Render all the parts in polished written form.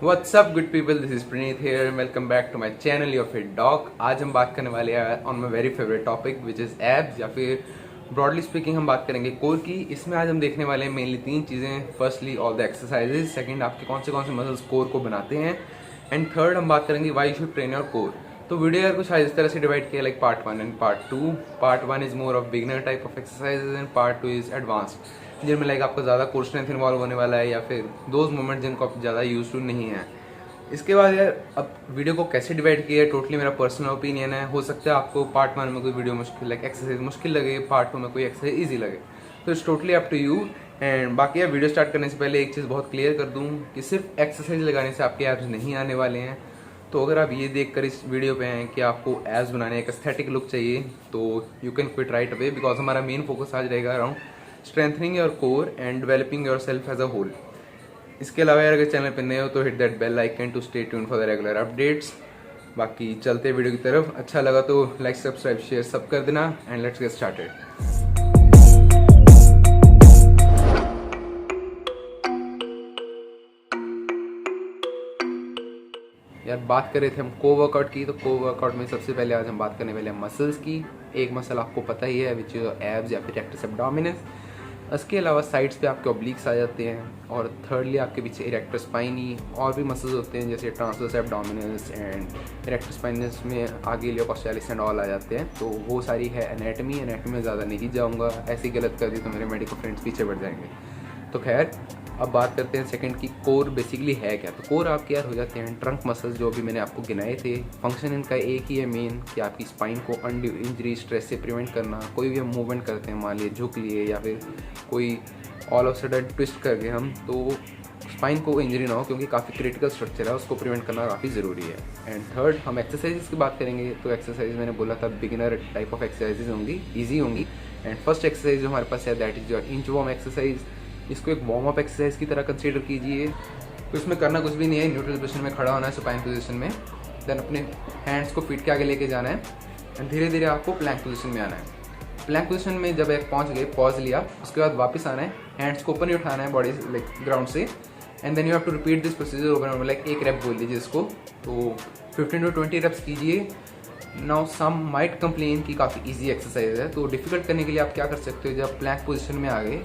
WhatsApp good people, this is Praneet here. Welcome back to my channel your fit dog. आज हम बात करने वाले हैं on my very favourite topic which is abs, या फिर ब्रॉडली स्पीकिंग हम बात करेंगे कोर की। इसमें आज हम देखने वाले हैं मेनली तीन चीज़ें। Firstly all the exercises, second आपके कौन से मसल्स कोर को बनाते हैं, एंड थर्ड हम बात करेंगे why you should train your core. तो वीडियो यार कुछ इस तरह से डिवाइड किया like part 1 and part 2। Part 1 is more of beginner type of exercises and part 2 is advanced, जिनमें लाइक आपको ज़्यादा कोर स्ट्रेंथ इन्वॉल्व होने वाला है या फिर दोज मोमेंट जिनको आप ज़्यादा यूज टू नहीं है। इसके बाद यार अब वीडियो को कैसे डिवाइड किया है टोटली मेरा पर्सनल ओपिनियन है। हो सकता है आपको पार्ट 1 में कोई वीडियो मुश्किल लाइक एक्सरसाइज मुश्किल लगे, पार्ट 2 में कोई एक्सरसाइज ईजी लगे, तो it's totally up to you. And बाकी यार वीडियो स्टार्ट करने से पहले एक चीज़ बहुत क्लियर कर दूँ कि सिर्फ एक्सरसाइज लगाने से आपके एब्स नहीं आने वाले हैं। तो अगर आप ये देखकर इस वीडियो पे हैं कि आपको एब्स बनाने एक एस्थेटिक लुक चाहिए, तो you can quit right away, because हमारा मेन फोकस आज रहेगा around strengthening your core and developing yourself as a whole. इसके अलावा यार अगर चैनल पर नए हो तो hit that bell icon to stay tuned for the regular updates. बाकी चलते वीडियो की तरफ। अच्छा लगा तो लाइक सब्सक्राइब शेयर सब कर देना एंड लेट्स गेट स्टार्टेड। यार बात कर रहे थे हम को वर्कआउट की, तो को वर्कआउट में सबसे पहले आज हम बात करने वाले हैं मसल्स की। एक मसल आपको पता ही है विच इज एब्स या फिर रेक्टस एब्डोमिनस। इसके अलावा साइड्स पे आपके ऑब्लिक्स आ जाते हैं, और थर्डली आपके पीछे इरेक्टर स्पाइनी और भी मसल्स होते हैं जैसे transverse abdominis and erector spinous में आगे इलियोकोस्टालिस एंड ऑल आ जाते हैं। तो वो सारी है एनाटमी में ज़्यादा नहीं जाऊँगा, ऐसी गलत कर दी तो मेरे मेडिकल फ्रेंड्स पीछे बढ़ जाएंगे। तो खैर अब बात करते हैं सेकंड की, कोर बेसिकली है क्या। तो कोर आपके यार हो जाते हैं ट्रंक मसल्स जो भी मैंने आपको गिनाए थे। फंक्शन इनका एक ही है मेन, कि आपकी स्पाइन को अनड्यू इंजरी स्ट्रेस से प्रिवेंट करना। कोई भी हम मूवमेंट करते हैं, मान लिए झुक लिए या फिर कोई ऑल ऑफ सडन ट्विस्ट करके हम, तो स्पाइन को इंजरी ना हो, क्योंकि काफ़ी क्रिटिकल स्ट्रक्चर है, उसको प्रिवेंट करना काफ़ी ज़रूरी है। एंड थर्ड हम एक्सरसाइजेस की बात करेंगे। तो एक्सरसाइज मैंने बोला था बिगिनर टाइप ऑफ एक्सरसाइजेज होंगी, ईजी होंगी। एंड फर्स्ट एक्सरसाइज जो हमारे पास है that is your inch warm exercise. इसको एक वार्म अप एक्सरसाइज की तरह कंसीडर कीजिए। तो इसमें करना कुछ भी नहीं है, न्यूट्रल पोजीशन में खड़ा होना है, सुपाइन पोजीशन में। देन अपने हैंड्स को फीट के आगे लेके जाना है एंड धीरे धीरे आपको प्लैंक पोजीशन में आना है। प्लैंक पोजीशन में जब एक पहुंच गए, पॉज लिया, उसके बाद वापस आना है, हैंड्स को ऊपर नहीं उठाना है बॉडी लाइक ग्राउंड से। And then you have to repeat this procedure over and over, like एक रैप बोल लीजिए इसको। तो 15 to 20 रेप्स कीजिए। नाउ सम माइट कंप्लेन कि काफ़ी इजी एक्सरसाइज है, तो डिफिकल्ट करने के लिए आप क्या कर सकते हो, जब प्लैंक पोजीशन में आ गए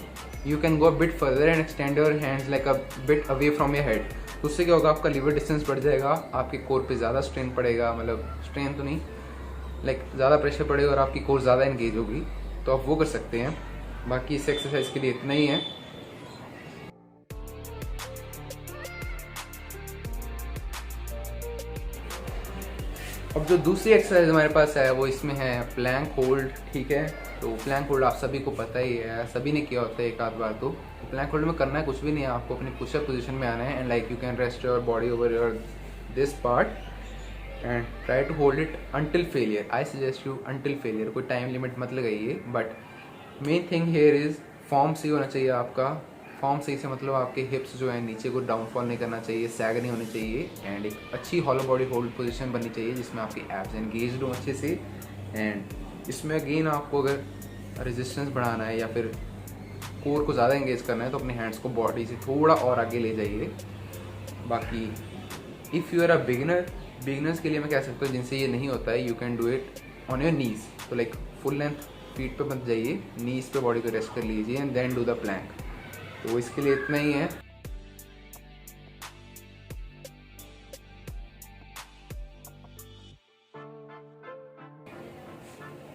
you can go bit further and extend your hands like a bit away from your head. तो उससे क्या होगा, आपका लिवर डिस्टेंस बढ़ जाएगा, आपके कोर पे ज़्यादा स्ट्रेन पड़ेगा, मतलब स्ट्रेन तो नहीं लाइक ज़्यादा प्रेशर पड़ेगा और आपकी कोर ज़्यादा एंगेज होगी। तो आप वो कर सकते हैं। बाकी इस एक्सरसाइज के लिए इतना ही है। अब जो दूसरी एक्सरसाइज हमारे पास है वो इसमें है प्लैंक होल्ड, ठीक है। तो प्लैंक होल्ड आप सभी को पता ही है, सभी ने किया होता है एक आध बार। तो प्लैंक होल्ड में करना है कुछ भी नहीं है, आपको अपनी पुशअप पोजीशन में आना है and like you can rest your body over your this part and try to hold it until failure. I suggest you until failure, कोई टाइम लिमिट मत लगाइए। But main thing here is form सही होना चाहिए आपका। Form सही से मतलब आपके हिप्स जो है नीचे को डाउनफॉल नहीं करना चाहिए, सैग नहीं होनी चाहिए, एंड एक अच्छी हॉलो बॉडी होल्ड पोजीशन बननी चाहिए जिसमें आपके एब्स एंगेज्ड हो अच्छे से। एंड इसमें अगेन आपको अगर रेजिस्टेंस बढ़ाना है या फिर कोर को ज़्यादा एंगेज करना है तो अपने हैंड्स को बॉडी से थोड़ा और आगे ले जाइए। बाकी if you are a beginners के लिए मैं कह सकता हूँ जिनसे ये नहीं होता है, you can do it on your knees. तो लाइक फुल लेंथ फीट पे मत जाइए, नीज पे बॉडी को रेस्ट कर लीजिए and then do the plank. तो इसके लिए इतना ही है।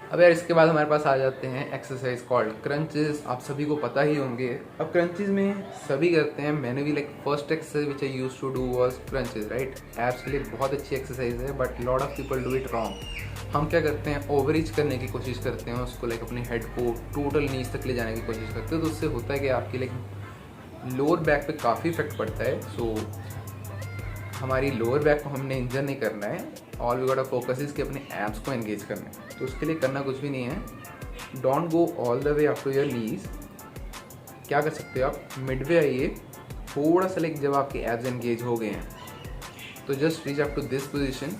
अब यार इसके बाद हमारे पास आ जाते हैं एक्सरसाइज कॉल्ड क्रंचेस। आप सभी को पता ही होंगे। अब क्रंचेस में सभी करते हैं, मैंने भी like first exercise which I used to do was crunches, right. Abs के लिए बहुत अच्छी एक्सरसाइज है, but lot of people do it wrong. हम क्या करते हैं, ओवर रीच करने की कोशिश करते हैं, उसको लाइक अपने हेड को टोटल नीज तक ले जाने की कोशिश करते हैं। तो उससे होता है कि आपकी लाइक लोअर बैक पे काफ़ी इफेक्ट पड़ता है। सो हमारी लोअर बैक को हमने इंजर नहीं करना है, all we got a focus is कि अपने एब्स को एंगेज करना है। तो उसके लिए करना कुछ भी नहीं है, don't go all the way up to your knees. क्या कर सकते हो आप, मिडवे आइए, थोड़ा सा लाइक जब आपके एब्स एंगेज हो गए हैं तो just reach up to this position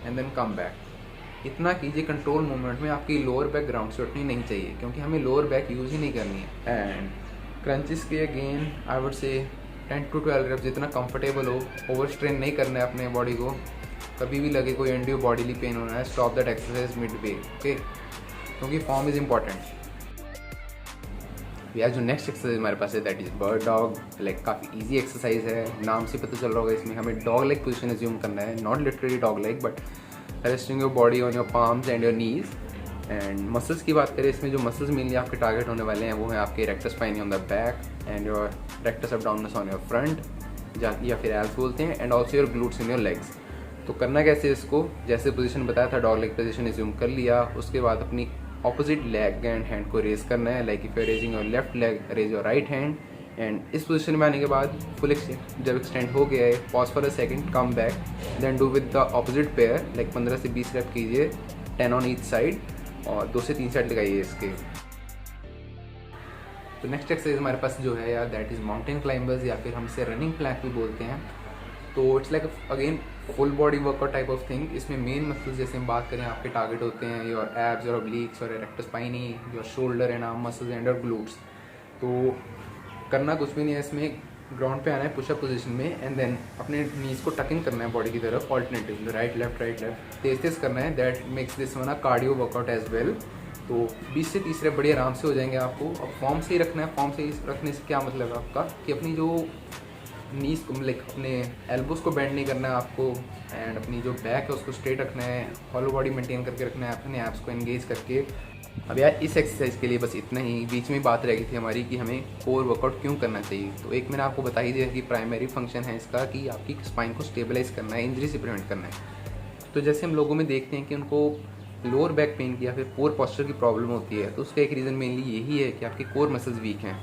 and then come back. इतना कीजिए, कंट्रोल मूवमेंट में आपकी लोअर बैक ग्राउंड से उठनी नहीं चाहिए, क्योंकि हमें लोअर बैक यूज़ ही नहीं करनी है। एंड क्रंचेस के again I would say 10 to 12 reps जितना कंफर्टेबल हो, ओवर स्ट्रेन नहीं करना है अपने बॉडी को। कभी भी लगे कोई एंडियो बॉडीली पेन होना है, stop that exercise mid way, okay, क्योंकि फॉर्म इज़ इंपॉर्टेंट। यार जो नेक्स्ट एक्सरसाइज हमारे पास है that is bird dog. Like काफ़ी इजी एक्सरसाइज है, नाम से पता चल रहा होगा, इसमें हमें डॉग लाइक पोजीशन एज्यूम करना है, not literally dog like but resting your body on your palms and your knees. And muscles की बात करें, इसमें जो मसल्स मेनली आपके टारगेट होने वाले हैं वो है आपके rectus spinae on the back and your rectus abdominis on your front या फिर एल्स बोलते हैं, and also your glutes in your legs. तो करना कैसे इसको, जैसे पोजीशन बताया था डॉग लेग पोजीशन एज्यूम कर लिया, उसके बाद अपनी ऑपोजिट लेग एंड हैंड को रेज करना है। Like if you are raising your left leg, raise your right hand, and इस पोजीशन में आने के बाद फुल जब एक्सटेंड हो गया है, pause for a second, come back, then do with the opposite pair. Like 15 से 20 रेप कीजिए, 10 ऑन ईच साइड, और 2 से 3 सेट लगाइए इसके। तो नेक्स्ट एक्सरसाइज हमारे पास जो है यार दैट इज़ माउंटेन क्लाइंबर्स, या फिर हम इसे रनिंग प्लैंक भी बोलते हैं। तो it's like again full body workout type of thing. इसमें मेन मसल्स जैसे हम बात करें आपके टारगेट होते हैं your abs, your obliques, your rectus spinae, your shoulder and arm muscles and your glutes. तो करना कुछ भी नहीं है, इसमें ग्राउंड पे आना है पुशअप पोजीशन में, एंड देन अपने नीज को टक इन करना है बॉडी की तरफ ऑल्टरनेटिवली, राइट लेफ्ट तेज तेज करना है। That makes this one a cardio workout as well. तो 20 से 30 रेप बड़ी आराम से हो जाएंगे आपको। अब फॉर्म से ही रखना है। फॉर्म से ही रखने से क्या मतलब है आपका कि अपनी जो नीज को लाइक अपने एल्बोज को बेंड नहीं करना है आपको, एंड अपनी जो बैक है उसको स्ट्रेट रखना है, हॉलो बॉडी मेंटेन करके रखना है, अपने एब्स को एंगेज करके। अब यार इस एक्सरसाइज के लिए बस इतना ही। बीच में बात रह गई थी हमारी कि हमें कोर वर्कआउट क्यों करना चाहिए। तो एक मैंने आपको बता ही दिया कि प्राइमरी फंक्शन है इसका कि आपकी स्पाइन को स्टेबलाइज करना है, इंजरी से प्रिवेंट करना है। तो जैसे हम लोगों में देखते हैं कि उनको लोअर बैक पेन की या फिर पोर पॉस्चर की प्रॉब्लम होती है, तो उसका एक रीज़न मेनली यही है कि आपके कोर मसल्स वीक हैं।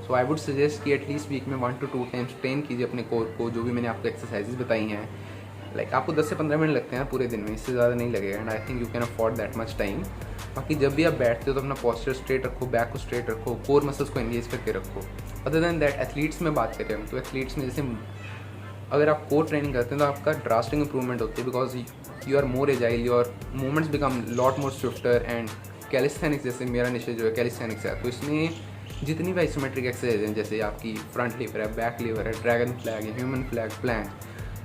सो आई वुड सजेस्ट कि एटलीस्ट वीक में 1 to 2 टाइम्स ट्रेन कीजिए अपने कोर को, जो भी मैंने आपको एक्सरसाइजेज बताई हैं। लाइक आपको 10 से 15 मिनट लगते हैं पूरे दिन में, इससे ज़्यादा नहीं लगेगा, and I think you can afford that much time. बाकी जब भी आप बैठते हो तो अपना पॉस्चर स्ट्रेट रखो, बैक को स्ट्रेट रखो, कोर मसल्स को एंगेज करके रखो। अदर देन दैट एथलीट्स में बात करें हम, तो एथलीट्स में जैसे अगर आप कोर ट्रेनिंग करते हैं तो आपका ड्रास्टिक इंप्रूवमेंट होती है, because you are more agile, your movements become lot more swifter. And calisthenics जैसे मेरा निश्चय जो है कैलिस्थेनिक्स है, तो इसमें जितनी भी आइसोमेट्रिक एक्सरसाइज हैं, जैसे आपकी फ्रंट लीवर है, बैक लीवर है, ड्रैगन फ्लैग है, ह्यूमन फ्लैग, प्लैंक,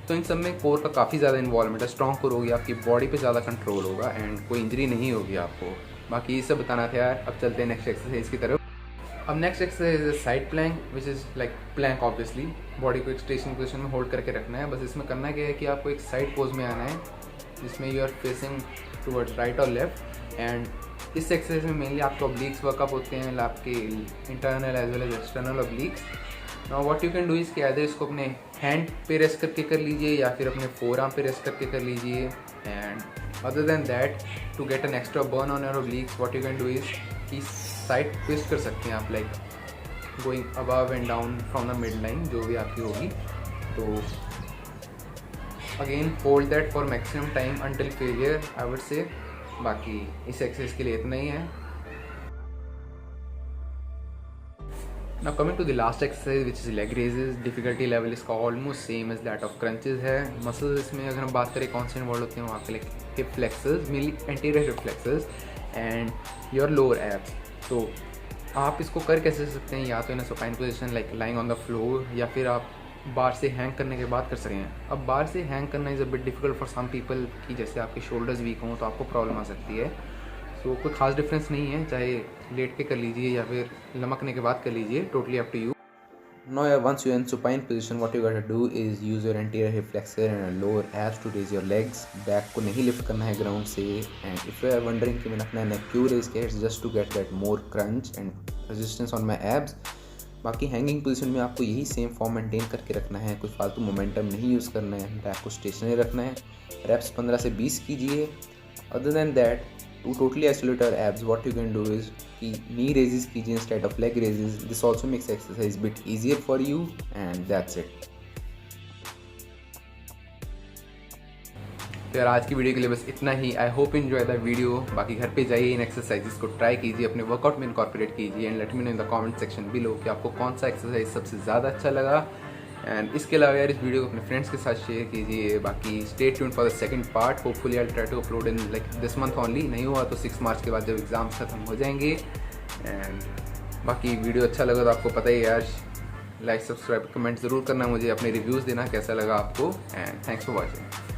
तो इन सब में कोर का काफ़ी ज़्यादा इन्वॉल्वमेंट है। स्ट्रॉन्ग कोर होगी, आपकी बॉडी पे ज़्यादा कंट्रोल होगा, एंड कोई इंजरी नहीं होगी आपको। बाकी ये सब बताना था यार। अब चलते हैं नेक्स्ट एक्सरसाइज की तरफ। अब नेक्स्ट एक्सरसाइज है side plank, which is like plank obviously. Body को एक स्टेशनरी पोजीशन में होल्ड करके रखना है। बस इसमें करना क्या है कि आपको एक साइड पोज में आना है, जिसमें you are facing towards right और लेफ्ट। एंड इस एक्सरसाइज में मेनली आपको ऑब्लिक्स वर्कअप होते हैं, आपके internal as well as external obliques. Now what you can do is कि आइदर इसको अपने हैंड पे रेस्ट करके कर लीजिए या फिर अपने फोर आर्म पे रेस्ट करके कर लीजिए। And other then that, to get an extra burn on your obliques, what you can do is कि साइड ट्विस्ट कर सकते हैं आप, like going above and down from the mid line, जो भी आपकी होगी। तो again hold that for maximum time until failure, I would say. बाकी इस एक्सरसाइज के लिए इतना ही है। Now coming to the last exercise which is leg raises, difficulty level इसका almost same as that of crunches है। मसल्स इसमें अगर हम बात करें कौन से इन्वॉल्व होते हैं, वहाँ पे like hip flexors, mainly anterior hip flexors and your lower abs. तो आप इसको कर कैसे सकते हैं, या तो इन supine position like lying on the floor, या फिर आप बार से हैंग करने के बाद कर सकते हैं। अब बार से हैंग करना is a bit difficult for some people, कि जैसे आपके शोल्डर्स वीक हों तो आपको प्रॉब्लम आ सकती है। सो कोई खास डिफरेंस नहीं है, चाहे लेट के कर लीजिए या फिर लमकने के बाद कर लीजिए, totally up to you. Now once you're in supine position, what you gotta do is use your anterior hip flexor and lower abs to raise your legs. Back को नहीं लिफ्ट करना है ग्राउंड से। And if you are wondering कि मैंने अपना neck क्यों raise किया, it's just to get that more crunch and resistance on my abs. बाकी हैंगिंग पोजीशन में आपको यही सेम फॉर्म मेंटेन करके रखना है, कोई फालतू मोमेंटम नहीं यूज़ करना है, बैक को स्टेशनरी रखना है। रेप्स 15 से 20 कीजिए। Other then that, to totally isolate our abs, what you can do is कि knee raises कीजिए instead of leg raises. This also makes exercise bit easier for you, and that's it. तो यार आज की video के लिए बस इतना ही। I hope enjoy the video. बाकी घर पे जाइए, इन एक्सरसाइजेस को ट्राई कीजिए, अपने वर्कआउट में इनकॉर्पोरेट कीजिए, and let me know in the comment section below कि आपको कौन सा एक्सरसाइज सबसे ज़्यादा अच्छा लगा। एंड इसके अलावा यार इस वीडियो को अपने फ्रेंड्स के साथ शेयर कीजिए। बाकी stay tuned for the second part. Hopefully I try to upload in like this month only, नहीं हुआ तो 6 मार्च के बाद जब एग्ज़ाम्स खत्म हो जाएंगे। एंड बाकी वीडियो अच्छा लगा तो आपको पता ही यार, लाइक सब्सक्राइब कमेंट ज़रूर करना, मुझे अपने रिव्यूज़ देना कैसा लगा आपको, एंड थैंक्स फॉर वॉचिंग।